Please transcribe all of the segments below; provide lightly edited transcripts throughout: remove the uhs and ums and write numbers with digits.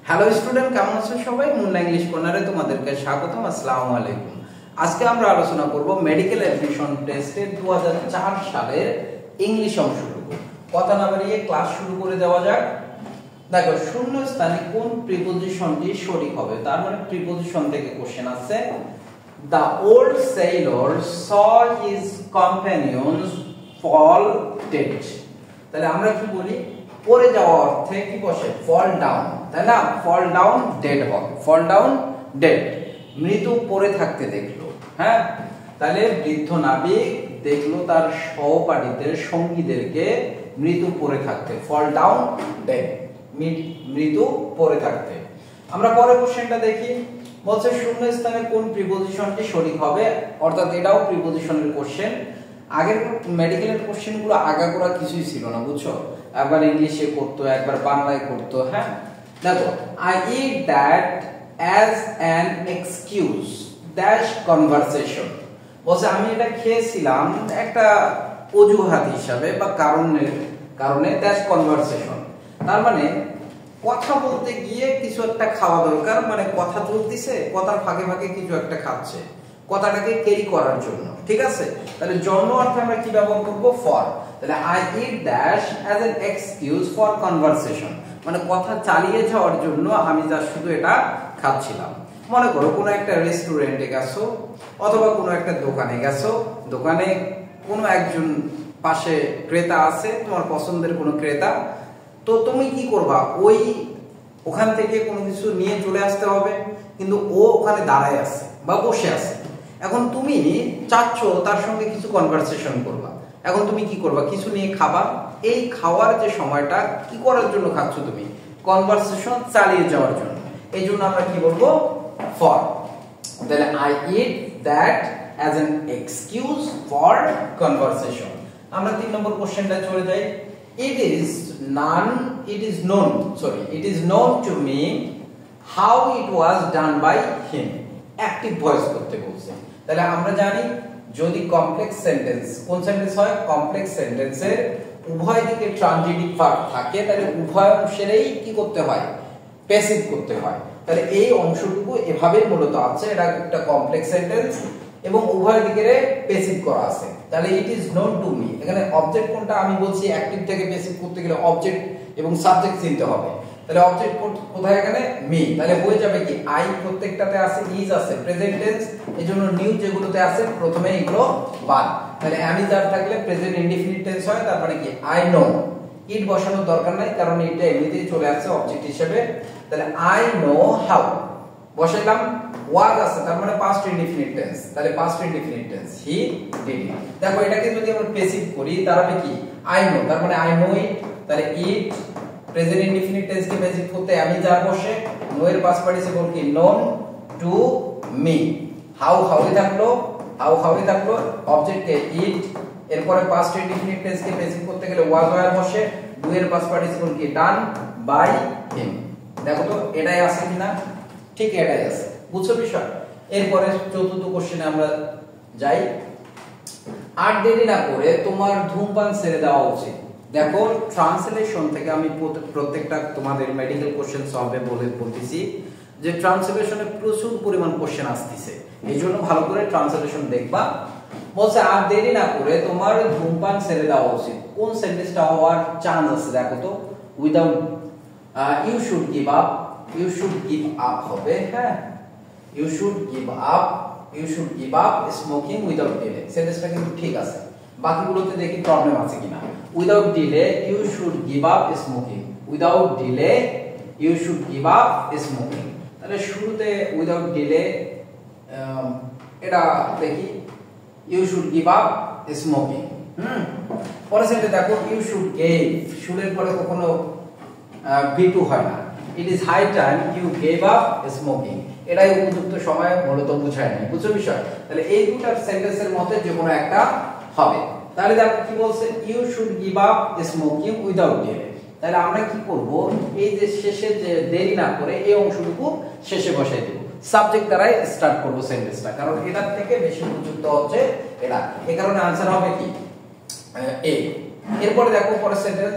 Hello student, কেমন আছো সবাই? মুন্না ইংলিশ কর্নারে তোমাদেরকে স্বাগতম। আসসালামু আলাইকুম। আজকে আমরা আলোচনা করব মেডিকেল অ্যাডমিশন টেস্টের 2004 সালের ইংলিশ অংশটুকু। কথা না বাড়িয়ে ক্লাস শুরু করে দেওয়া যাক। দেখো, শূন্য স্থানে কোন প্রিপজিশনটি সঠিক হবে, তার মানে প্রিপজিশন থেকে কোশ্চেন আছে। The old sailor saw his companions fall dead। তাহলে আমরা কি বলি? পড়ে যাওয়া অর্থে কি বসে? ফল ডাউন, তাই না? ফল ডাউন ডেড হবে, ফল ডাউন ডেড। মৃত্যু পড়ে থাকতে দেখলো। হ্যাঁ, তাহলে বৃদ্ধ নাবিক দেখলো তার সহপাঠীদের সঙ্গীদেরকে মৃত্যু পড়ে থাকতে, ফল ডাউন ডেড, মৃত্যু পড়ে থাকতে। আমরা পরের কোশ্চেনটা দেখি। বলছে শূন্য স্থানে কোন প্রিপজিশনটি সঠিক হবে, অর্থাৎ এটাও প্রিপজিশনের কোশ্চেন। আগের মেডিকেলের কোশ্চেন গুলো আগাগোড়া কিছুই ছিল না, বুঝছো? একবার ইংলিশে করতো, একবার বাংলায় করতো। হ্যাঁ, দেখো, I eat that as an excuse dash conversation. বলছে আমি এটা খেয়েছিলাম একটা অজুহাত হিসাবে বা কারণে ড্যাশ কনভারসেশন। তার মানে কথা বলতে গিয়ে কিছু একটা খাওয়া দরকার, মানে কথা চলতেছে, কথার ফাঁকে ফাঁকে কিছু একটা খাচ্ছে, কথাটাকে ক্যারি করার জন্য। ঠিক আছে, তাহলে জন্য অর্থে আমরা কি ব্যবহার করব? ফর। তাহলে I it dash as an excuse for conversation, মানে কথা চালিয়ে যাওয়ার জন্য আমি যা শুধু এটা খাচ্ছিলাম। মনে করো কোনো একটা রেস্টুরেন্টে গেছো অথবা কোনো একটা দোকানে গেছো, দোকানে কোনো একজন পাশে ক্রেতা আছে, তোমার পছন্দের কোনো ক্রেতা। তো তুমি কি করবা? ওখান থেকে কোনো কিছু নিয়ে চলে আসতে হবে, কিন্তু ও ওখানে দাঁড়ায় আছে বা বসে আছে। এখন তুমি চাচ্ছ তার সঙ্গে কিছু কনভারসেশন করবা। এখন তুমি কি করবা? কিছু নিয়ে খাবা। এই খাওয়ার যে সময়টা কি করার জন্য খাচ্ছ তুমি? কনভারসেশন চালিয়ে যাওয়ার জন্য। এই জন্য আমরা কি বলবো? ফর। তাহলে I eat that as an excuse for conversation. আমরা 3 নম্বর কোশ্চেনটা চলে যাই। It is known to me how it was done by him। Active voice করতে বলছে। তাহলে আমরা জানি যদি কমপ্লেক্স সেন্টেন্স, কোন সেন্টেন্স হয়? কমপ্লেক্স সেন্টেন্সের উভয় দিকে ট্রানজিটিভ ভার্ব থাকে, তাহলে উভয় অংশেরই কি করতে হয়? প্যাসিভ করতে হয়। তাহলে এই অংশটুকু এভাবে মূলত আছে, এটা একটা কমপ্লেক্স সেন্টেন্স এবং উভয় দিকে প্যাসিভ করা আছে। তাহলে it is known to me, এখানে অবজেক্ট কোনটা? আমি বলছি অ্যাক্টিভ থেকে প্যাসিভ করতে গেলে অবজেক্ট এবং সাবজেক্ট চিনতে হবে। তাহলে অবজেক্ট কোথায়? এখানে মি। তাহলে হয়ে যাবে কি? আই প্রত্যেকটাতে আছে, ইজ আছে, প্রেজেন্ট টেন্স, এজন্য নিউ যেগুলোতে আছে প্রথমে এগুলো বাদ। তাহলে আমি যার থাকলে প্রেজেন্ট ইনডিফিনিট টেন্স হয়, তারপরে কি? I know. ইট বসানোর দরকার নাই, কারণ এটা এমনিতেই চলে আসছে অবজেক্ট হিসেবে। তাহলে আই নো হাউ বসাইলাম, ওয়াজ আছে, তার মানে পাস্ট ইনডিফিনিট টেন্স। তাহলে past indefinite tense, he did it. দেখো, এটাকে যদি আমরা প্যাসিভ করি তাহলে কি? আই নো, তার মানে আই নো ইট। তাহলে ইট প্রেজেন্ট ইনডিফিনিট টেন্স কে প্যাসিভ করতে আমি যার বসে, নো এর পাস্ট পার্টিসিপল কি? Known to me. হাউ এ থাকলো, হাউ এ থাকলো, অবজেক্ট কে ইট, এরপরে পাস্ট ইনডিফিনিট টেন্স কে প্যাসিভ করতে গেলে ওয়াজ ওয়্যার বসে, ডু এর পাস্ট পার্টিসিপল কি? Done by him. দেখো তো এটাই আছে কিনা? ঠিক এটাই আছে, বুঝছো বিষয়? এরপরে চতুর্থ কোশ্চেনে আমরা যাই। আর দেরি না করে তোমার ধূমপান ছেড়ে দেওয়া উচিত। দেখো, ট্রান্সলেশন থেকে আমি প্রত্যেকটা তোমাদের মেডিকেল কোশ্চেন সলভে বলতেছি যে ট্রান্সলেশনে প্রচুর পরিমাণ কোশ্চেন আসতেছে, এই জন্য ভালো করে ট্রান্সলেশন দেখবা। বলছে আর দেরি না করে তোমার ধূমপান ছেড়ে দেওয়া উচিত। কোন সেন্টেন্সটা হওয়ার চান্স আছে? দেখো তো, without you should give up, you should give up হবে। হ্যাঁ, you should give up smoking without delay. সেন্টেন্সটা কিন্তু ঠিক আছে, বাকিগুলোতে দেখি প্রবলেম আছে কিনা। Without delay you should give up smoking, without delay you should give up smoking. তাহলে শুরুতে উইদাউট ডিলে এটা দেখি, you should give up smoking. পরের সেন্টেন্স দেখো, ইউ শুড গেভ, শুডের পরে কখনো V2 হয় না। It is high time you gave up smoking, এটাই উপযুক্ত সময় মূলত বোঝায় না, বুঝছো বিষয়? তাহলে এই দুটো সেন্টেন্সের মধ্যে যে কোনো একটা হবে। তাহলে দেখো কি বলছে? You should give up smoking without delay. তাহলে আমরা কি করব? এই যে শেষে যে দেরি না করে এই অংশটুকু শেষে বসাই দেব, সাবজেক্ট দ্বারাই স্টার্ট করব সেন্টেন্সটা, কারণ এটার থেকে বেশি উপযুক্ত হচ্ছে এটা। এই কারণে आंसर হবে কি? এ। এরপরে দেখো পরের সেন্টেন্স,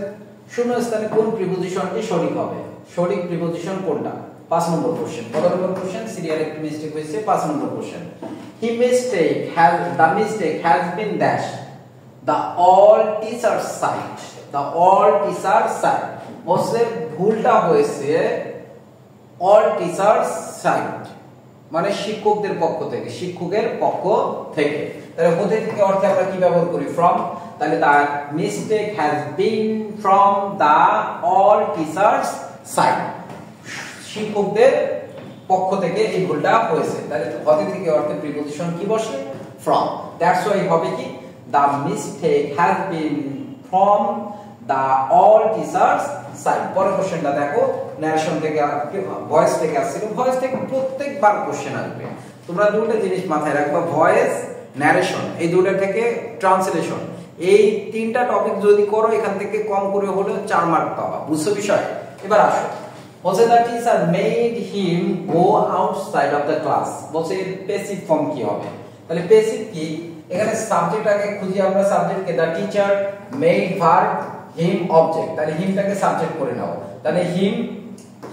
শূন্য স্থানে কোন প্রিপজিশনটি সঠিক হবে? সঠিক প্রিপজিশন কোনটা? 5 নম্বর কোশ্চেন। কত নম্বর কোশ্চেন? সিরিয়াল একটু মিস্টেক হয়েছে, 5 নম্বর question. The mistake has been dashed the all teachers side. The all teachers side বলছে ভুলটা হয়েছে all teachers side, মানে শিক্ষকদের পক্ষ থেকে, শিক্ষকের পক্ষ থেকে। তাহলে হতে থেকে অর্থে আমরা কি ব্যবহার করি? from। তাহলে the mistake has been from the all teachers side, শিক্ষকদের পক্ষ থেকে এই ভুলটা হয়েছে। তাহলে হতে থেকে অর্থে প্রিপজিশন কি বসে? from। দ্যাটস ওয়াই হবে কি the mistake has been from the all teachers side। পরের কোশ্চেনটা দেখো, ন্যারেশন থেকে ভয়েস থেকে আসছিল। ভয়েস থেকে প্রত্যেকবার কোশ্চেন আসবে, তোমরা দুটো জিনিস মাথায় রাখবা, ভয়েস, ন্যারেশন, এই দুটো থেকে ট্রান্সলেশন, এই তিনটা টপিক যদি করো এখান থেকে কম করে হলেও 4 মার্ক পাবা। বুঝছো বিষয়? এবার আসো, বলছে the teacher made him go outside of the class. বলছে এর প্যাসিভ ফর্ম কি হবে? তাহলে প্যাসিভ কি? এখানে সাবজেক্ট আগে খুঁজি আমরা, সাবজেক্টকে the teacher made verb him object, তাহলে হিমটাকে সাবজেক্ট করে নাও, তাহলে হিম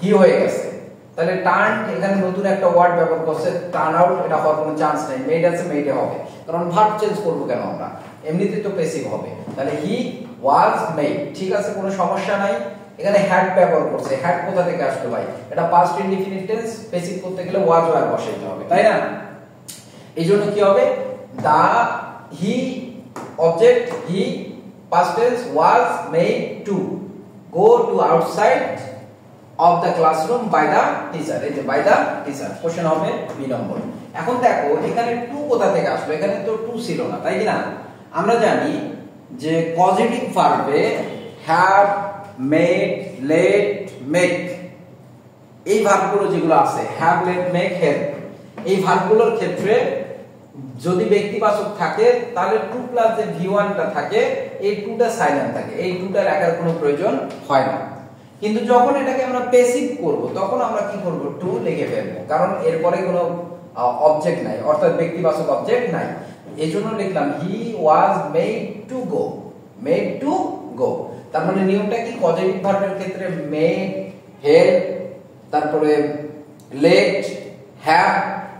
হি হয়ে গেছে। তাহলে টার্ন, এখানে নতুন একটা ওয়ার্ড ব্যবহার করছে টার্ন আউট, এটা হওয়ার কোনো চান্স নেই, মেড আছে মেডে হবে, কারণ ভার্ব চেঞ্জ করবো কেন আমরা, এমনিতে তো প্যাসিভ হবে। তাহলে হি ওয়াজ মেড, ঠিক আছে, কোনো সমস্যা নাই। এখানে হ্যাড ব্যবহার করছে, হ্যাড কোথা থেকে আসলো ভাই? এটা পাস্ট ইনডিফিনিট টেন্স, প্যাসিভ করতে গেলে ওয়াজ ওয়ার বসাইতে হবে, তাই না? এইজন্য কি হবে? The he object, he past tense was made to go to outside of the classroom by the teacher। এই যে by the teacher, কোশ্চেন হবে বি নম্বর। এখন দেখো এখানে টু কোথা থেকে আসলো? এখানে তো টু ছিল না, তাই কি না? আমরা জানি যে পজিটিভ ভার্বে হ্যাভ, মেড, লেট, মেক, এই ভার্বগুলো যেগুলো আছে হ্যাভ, লেট, মেক, হেল্প, এই ভার্বগুলোর ক্ষেত্রে যদি ব্যক্তিবাচক থাকে তাহলে টু প্লাস যে v1 টা থাকে এই টুটা সাইলেন্ট থাকে, এই টুটা রাখার কোনো প্রয়োজন হয় না। কিন্তু যখন এটাকে আমরা প্যাসিভ করব তখন আমরা কি করব? টু লিখে ফেলবো, কারণ এরপরে কোনো অবজেক্ট নাই, অর্থাৎ ব্যক্তিবাচক অবজেক্ট নাই। এজন্য লিখলাম he was made to go, made to go. তার মানে নিয়মটা কি? পজিটিভ ভার্বের ক্ষেত্রে মেড, হেল্প, তারপরে লেট, হ্যাভ,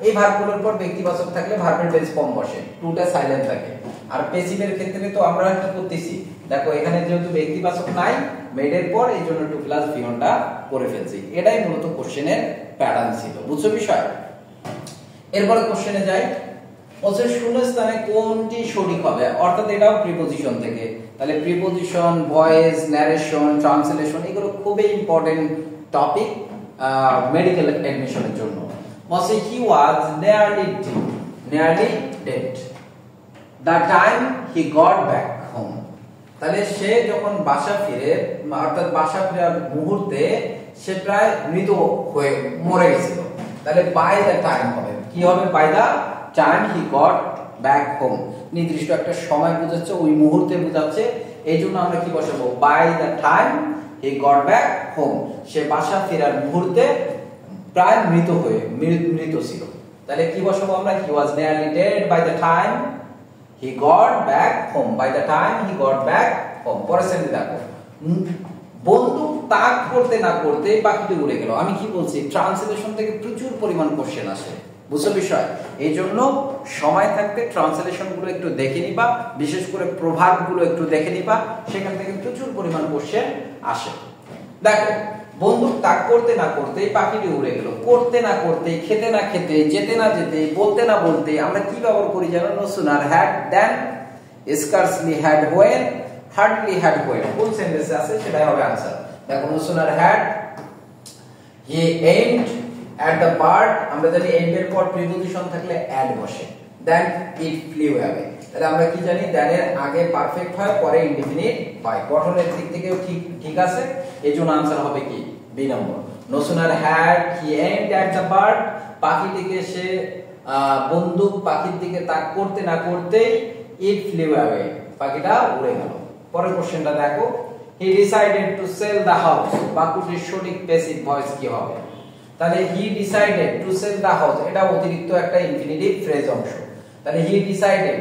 এই ভার্বগুলোর পর ব্যক্তিবাচক থাকলে ভার্বের বেস ফর্ম বসে, টুটা সাইলেন্ট থাকে। আর প্যাসিভের ক্ষেত্রে তো আমরা কি করতেছি? দেখো এখানে যেহেতু ব্যক্তিবাচক নাই মেডের পর, এইজন্য টু প্লাস v1 টা করে ফেলছি। এটাই মূলত কোশ্চেনের প্যাটার্ন ছিল। বুঝছো বিষয়? এরপরে কোশ্চেনে যাই। বলছে শূন্যস্থানে কোনটি সঠিক হবে? অর্থাৎ এটাও প্রিপজিশন থেকে। তাহলে প্রিপজিশন, ভয়েস, ন্যারেশন, ট্রান্সলেশন এগুলো খুবই ইম্পর্টেন্ট টপিক মেডিকেল অ্যাডমিশনের জন্য। বলছে he was nearly dead the time he got back home। তাহলে সে যখন বাসা ফিরে, অর্থাৎ বাসা ফেরার মুহূর্তে সে প্রায় মৃত হয়ে মরে গেছিল। তাহলে by the time হবে, কি হবে? by the time he got back home, নির্দিষ্ট একটা সময় বোঝাচ্ছে, ওই মুহূর্তে বোঝাচ্ছে, এইজন্য আমরা কি বসাবো? by the time he got back home, সে বাসা ফেরার মুহূর্তে প্রায় মৃত ছিল। তাহলে কি বসাবো আমরা? he was nearly dead by the time he got back home, by the time he got back home। পরের সেন্টেন্স দেখো, বন্ধু তাক করতে না করতে পাখিটি উড়ে গেল। আমি কি বলছি? ট্রান্সলেশন থেকে প্রচুর পরিমাণ কোশ্চেন আসে, বুঝছো বিষয়? এইজন্য সময় থাকতে ট্রান্সলেশন গুলো একটু দেখে নিবা, বিশেষ করে প্রভাব গুলো একটু দেখে নিবা, সেখান থেকে প্রচুর পরিমাণ কোশ্চেন আসে। দেখো, বন্ধু তাক করতে না করতেই পাখিটি উড়ে গেল, করতে না করতেই, খেতে না খেতে, যেতে না যেতে, বলতে না বলতে আমরা কি ব্যবহার করি জানো? no sooner had than, scarcely had when, hardly had when। কোন সেন্টেন্সে আছে সেটাই হবে आंसर। দেখো no sooner had, he aimed at the bird, আমরা জানি aimed এর পর প্রিপজিশন থাকলে at বসে, then it flew away। তাহলে আমরা কি জানি? then এর আগে পারফেক্ট হয়, পরে ইনডিফিনিট হয়, গঠনের দিক থেকেও ঠিক আছে। এজন্য आंसर হবে কি? B number. no sooner had he aimed at the bird, পাখিটিকে সে বন্দুক পাখির দিকে তাক করতে না করতেই it flew away, পাখিটা উড়ে গেল। পরের কোশ্চেনটা দেখো, he decided to sell the house, বাক্যটির সঠিক প্যাসিভ ভয়েস কি হবে? তাহলে he decided to sell the house, এটা অতিরিক্ত একটা ইনফিনিটিভ ফ্রেজ অংশ। তাহলে he decided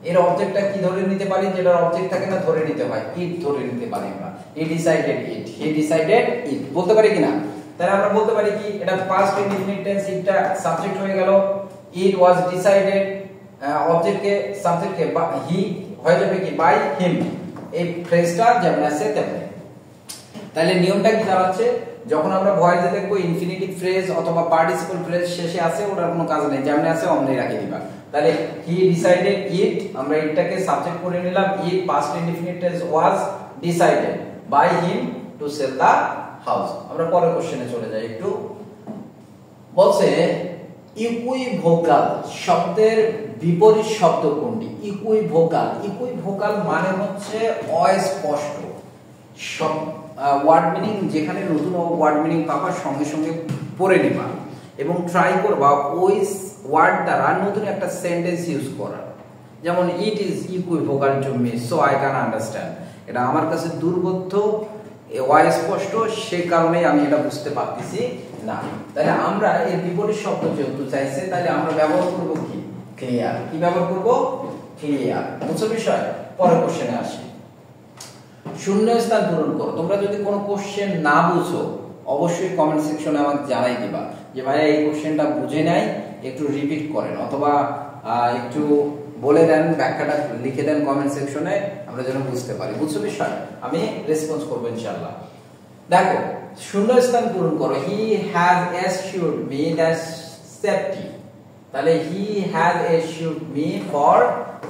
এর অবজেক্টটা কি ধরে নিতে পারি, যেটা অবজেক্ট থাকে না ধরে নিতে হয়, ইট ধরে নিতে পারি আমরা। He decided it, he decided ইট বলতে পারি কিনা? তাহলে আমরা বলতে পারি কি, এটা পাস্ট ইনডিফিনিট টেন্স, ইটটা সাবজেক্ট হয়ে গেল, ইট ওয়াজ ডিসাইডেড অবজেক্টকে সাবজেক্টকে হি হয়ে যাবে কি বাই হিম। এই ফ্রেজটা যেমন আছে তেমন। তাহলে নিয়মটা কি দাঁড়াচ্ছে, যখন আমরা ভয়েসে দেখবো ইনফিনিটিভ ফ্রেজ অথবা পার্টিসিপল ফ্রেজ শেষে আছে, ওটার কোনো কাজ নেই, যেমন আছে অমনি রাখে দিবা। তাহলে হি ডিসাইডেড ইট, আমরা ইটটাকে সাবজেক্ট করে নিলাম, it past indefinite tense was decided by him to sell the house. আমরা পরের কোশ্চেনে চলে যাই একটু। বলছে ইকুইভোকাল শব্দের বিপরীত শব্দ কোনটি? ইকুইভোকাল, ইকুইভোকাল মানে হচ্ছে অস্পষ্ট ওয়ার্ড মিনিং, যেখানে নতুন ওয়ার্ড মিনিং পাবার সঙ্গে সঙ্গে পড়ে নিবা এবং ট্রাই করবা ওই ওয়ার্ড দ্বারা নতুন একটা সেন্টেন্স ইউজ করার। যেমন it is equivocal to me so I can understand, এটা আমার কাছে দুর্বোধ্য অস্পষ্ট, সে কারণেই আমি এটা বুঝতে পারতেছি না। তাহলে আমরা এর বিপরীত শব্দ যেহেতু চাইছে, তাহলে আমরা ব্যবহার করব কি, ক্লিয়ার। কি ব্যবহার করব, ক্লিয়ার। বুঝছো বিষয়? পরের কোশ্চেনে আসি। শূন্য স্থান পূরণ করো। তোমরা যদি কোনো কোশ্চেন না বুঝো অবশ্যই কমেন্ট সেকশনে আমাকে জানাই দিবা যে ভাইয়া এই কোশ্চেনটা বুঝে নাই, একটু রিপিট করেন অথবা একটু বলে দেন, ব্যাখ্যাটা লিখে দেন কমেন্ট সেকশনে, আমরা যেন বুঝতে পারি। বুঝছো বিষয়? আমি রেসপন্স করব ইনশাআল্লাহ। দেখো, শূন্য স্থান পূরণ করো। He has assured me that safety. তাহলে he has assured me for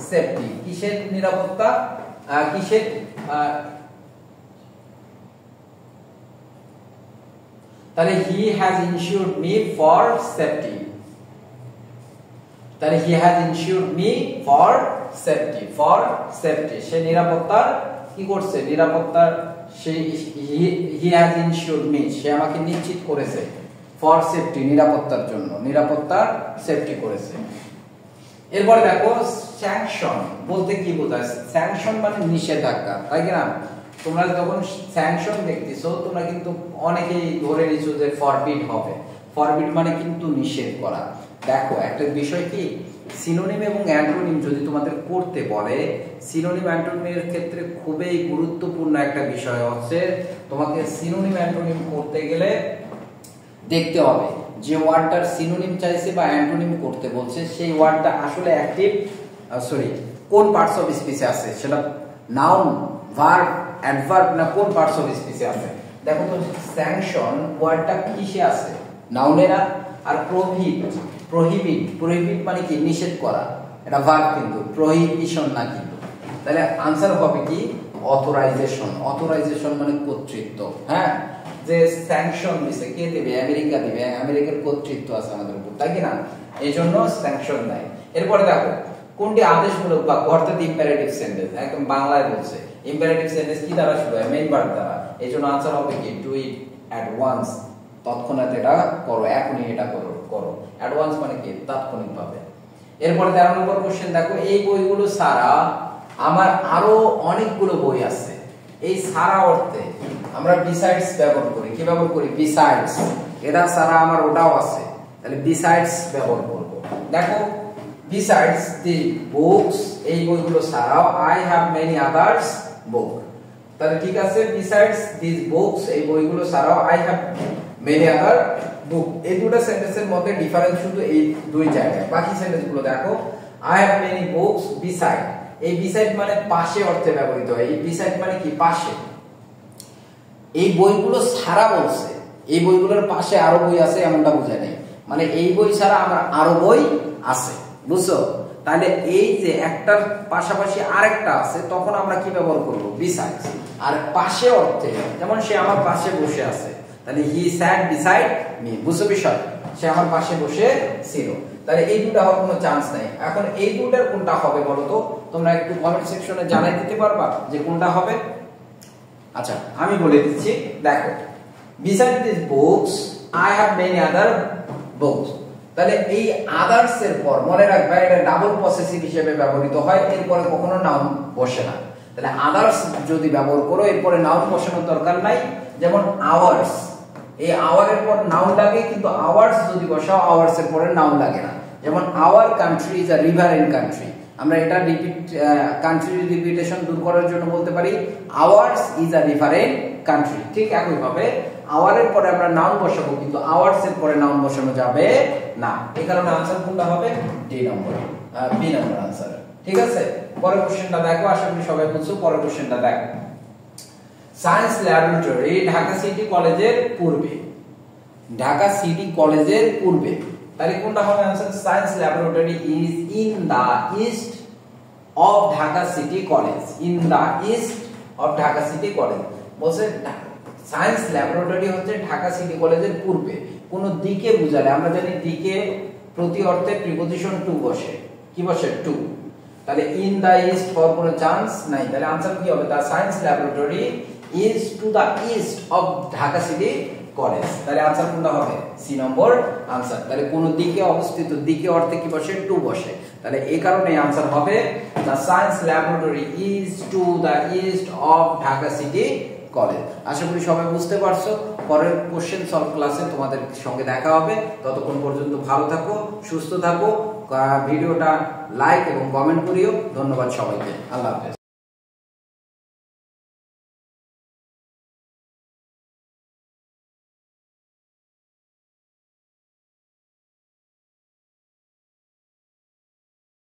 safety, কিসের নিরাপত্তা, কিসের তাহলে he has insured me for safety. তাহলে he has insured me for safety, for safety সে নিরাপত্তার কি করছে, নিরাপত্তার সে হি হ্যাজ ইনসিওরড মি সে আমাকে নিশ্চিত করেছে, ফর সেফটি নিরাপত্তার জন্য, নিরাপত্তার সেফটি করেছে। এরপরে দেখো স্যাংশন বলতে কি বোঝায়? স্যাংশন মানে নিষেধাজ্ঞা, তাই কি না? তোমরা যখন স্যাংশন দেখতেছো তোমরা কিন্তু অনেকেই ধরে নিছো যে ফরবিড হবে। ফরবিড মানে কিন্তু নিষেধ করা। দেখো একটা বিষয় কি, সিনোনিম এবং অ্যান্টোনিম যদি তোমাদের করতে বলে, সিনোনিম অ্যান্টোনিমের ক্ষেত্রে খুবই গুরুত্বপূর্ণ একটা বিষয় হচ্ছে তোমাকে সিনোনিম অ্যান্টোনিম করতে গেলে দেখতে হবে যে ওয়ার্ডটার সিনোনিম চাইছে বা অ্যান্টোনিম করতে বলছে সেই ওয়ার্ডটা আসলে অ্যাক্টিভ কোন পার্টস অফ স্পিচে আছে, সেটা নাউন, ভার্ব, অ্যাডভার্ব না কোন পার্টস অফ স্পিচে আছে। দেখো তো স্যাংশন ওয়ার্ডটা কিসে আছে, নাউনে না। আর প্রহিবিট মানে কি, নিষেধ করা, এটা ভার্ব কিন্তু, প্রহিবিশন না কিন্তু। তাহলে আনসার হবে কি, অথরাইজেশন। অথরাইজেশন মানে কর্তৃত্ব। হ্যাঁ, যে স্যাংশন দিছে কে দেবে, আমেরিকা দিবে, আমেরিকার কর্তৃত্ব আছে আমাদের উপর, তাই কি না? এই জন্য স্যাংশন দেয়। এরপরে দেখো কোনটি আদেশমূলক বাক্য অর্থাৎ ইম্পারেটিভ সেন্টেন্স, একদম বাংলায় বলছে। ইম্পারেটিভ সেন্টেন্স কি দ্বারা শুরু হয়, মেইন ভার্ব দ্বারা। এই জন্য আনসার হবে কি, ডু ইট অ্যাট ওয়ান্স, তৎক্ষণাৎ এটা করো, এখনই এটা করো। অ্যাট ওয়ান্স মানে কি, তাৎক্ষণিকভাবে। এরপরে 13 নম্বর কোশ্চেন দেখো, এই বইগুলো ছাড়া আমার আরো অনেকগুলো বই আছে। এই ছাড়া অর্থে আমরা বিসাইডস ব্যবহার করি। কি ব্যবহার করি, বিসাইডস। এটা ছাড়া আমার ওটাও আছে, তাহলে বিসাইডস ব্যবহার করব। দেখো বিসাইডস দি বুকস, এই বইগুলো ছাড়াও আই হ্যাভ মেনি আদার্স বুক। তাহলে ঠিক আছে, বিসাইডস দিস বুকস, এই বইগুলো ছাড়াও আই হ্যাভ মেনি আদার বুক। এই দুটো সেন্টেন্সের মধ্যে ডিফারেন্স শুধু এই দুই জায়গায়। বাকি সেন্টেন্সগুলো দেখো, I have many books beside. এই বিসাইড মানে পাশে অর্থে ব্যবহৃত হয়। এই বিসাইড মানে কি, পাশে। এই বইগুলো ছাড়া বলছে, এই বইগুলোর পাশে আরো বই আছে এমনটা বোঝায় নাই, মানে এই বই ছাড়া আমার আরো বই আছে, বুঝছো? তাহলে এই যে একটার পাশাপাশি আরেকটা আছে, তখন আমরা কি ব্যবহার করব, বিসাইডস। আর পাশে অর্থে যেমন সে আমার পাশে বসে আছে, তাহলে হি স্যাট বিসাইড মি। বুঝছো বিষয়? সে আমার পাশে বসে ছিল। তাহলে এই দুটো হওয়ার কোনো চান্স নাই। এখন এই দুটার কোনটা হবে বলো তো? তোমরা একটু কমেন্ট সেকশনে জানাই দিতে পারবা যে কোনটা হবে? আচ্ছা আমি বলে দিচ্ছি, দেখো beside this books I have many other books. তাহলে এই আদার্স এর পর মনে রাখবে এটা ডাবল পসেসিভ হিসেবে ব্যবহৃত হয়, এরপরে কখনো নাউন বসে না। তাহলে আদার্স যদি ব্যবহার করো এরপরে নাউন বসানোর দরকার নাই। যেমন আওয়ার্স, এই আওয়ারের পর নাউন লাগে, কিন্তু আওয়ার্স যদি বসাও আওয়ার্স এর পরে নাউন লাগে না। যেমন our country is a riverine country, আমরা এটা রিপিট কান্ট্রি রিপিটেশন দূর করার জন্য বলতে পারি hours is a different country. ঠিক একই ভাবে আওয়ারের পরে আমরা নাউন বসাবো, কিন্তু আওয়ার্স এর পরে নাউন বসানো যাবে না। এই কারণে আনসার কোনটা হবে? ডি নম্বর, বি নম্বর আনসার। ঠিক আছে, পরের কোশ্চেনটা দেখো, আশা করি সবাই বুঝছো। পরের কোশ্চেনটা দেখো, সায়েন্স ল্যাবরেটরি ঢাকা সিটি কলেজের পূর্বে, ঢাকা সিটি কলেজের পূর্বে, তাহলে কোনটা হবে answer? Science laboratory is in the east of Dhaka city college, in the east of Dhaka city college. বলছে সায়েন্স ল্যাবরেটরি হচ্ছে ঢাকা সিটি কলেজের পূর্বে। কোন দিকে বুঝালে, আমরা জানি দিকে প্রতি অর্থে প্রিপজিশন টু বসে, কি বসে? টু। তাহলে ইন দা ইস্ট হওয়ার কোনো চান্স নাই, তাহলে आंसर কি হবে? The science laboratory is to the east of Dhaka city college. তাহলে आंसर কোনটা হবে? সি নম্বর आंसर। তাহলে কোন দিকে অবস্থিত, দিকে অর্থে কি বসে? টু বসে। তাহলে এই কারণে आंसर হবে the science laboratory is to the east of Dhaka city college. আশা করি সবাই বুঝতে পারছো। পরের কোশ্চেন সলভ ক্লাসে তোমাদের সঙ্গে দেখা হবে। ততক্ষণ পর্যন্ত ভালো থাকো, সুস্থ থাকো। ভিডিওটা লাইক এবং কমেন্ট করিও। ধন্যবাদ সবাইকে, আল্লাহ হাফেজ।